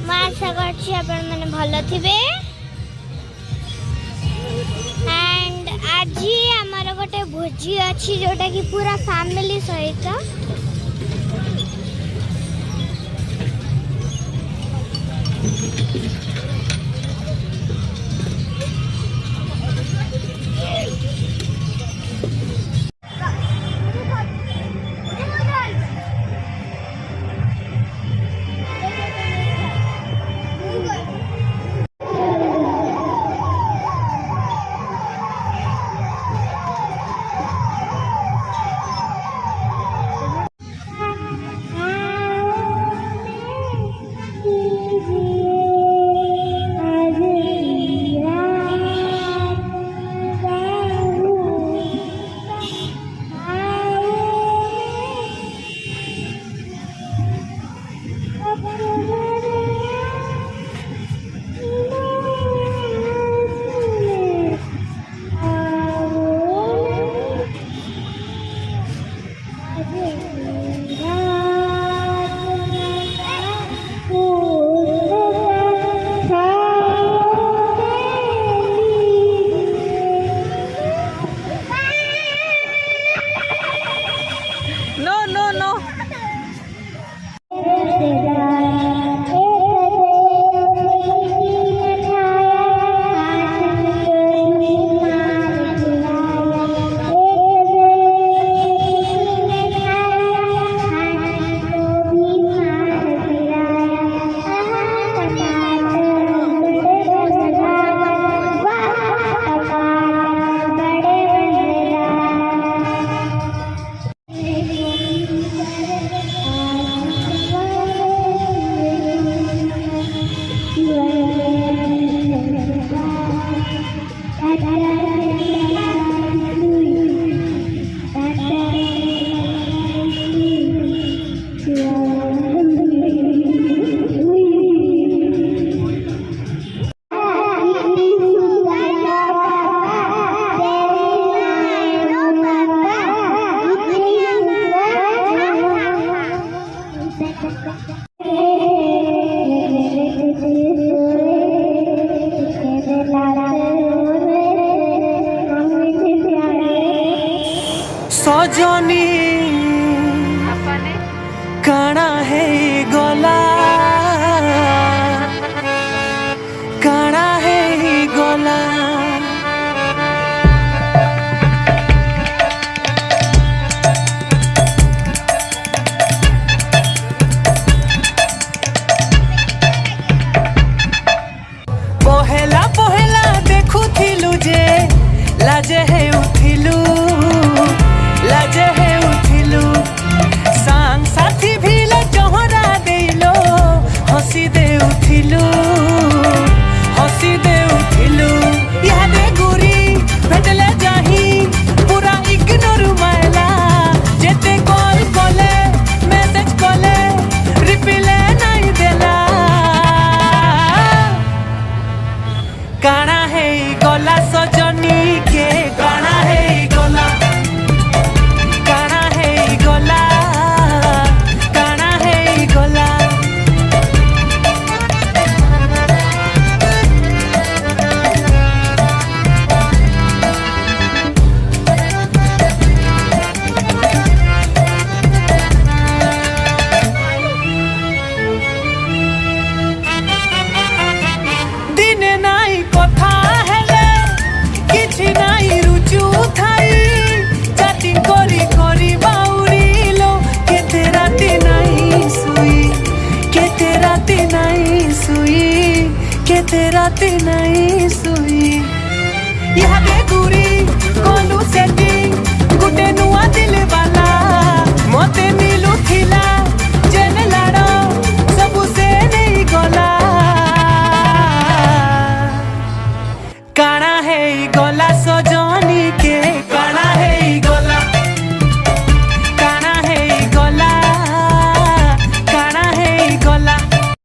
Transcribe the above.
ମୁଁ ଆଶା କରୁଛି ଆପଣମାନେ ଭଲ ଥିବେ। एंड आज आमर गोटे भोजी अच्छी जोटा कि पूरा फैमिली सहित सजनी काना है गला काना है गला पहला पहला देखुथिलु जे लाजे है उठिलु लाजे है उठिलु सांग साथी भील जहरा देलो हसी दे उठिलु यादे गुरी भेटले जाही पूरा इग्नोर मायला जेते कॉल कले मैसेज कले रिप्लाई नहीं देला काना है गला सजनी के काना है गला रात नहीं सुई यादे गुरी कोलू सेटिंग गुटे नुआ दिल वाला मते मिलू थिला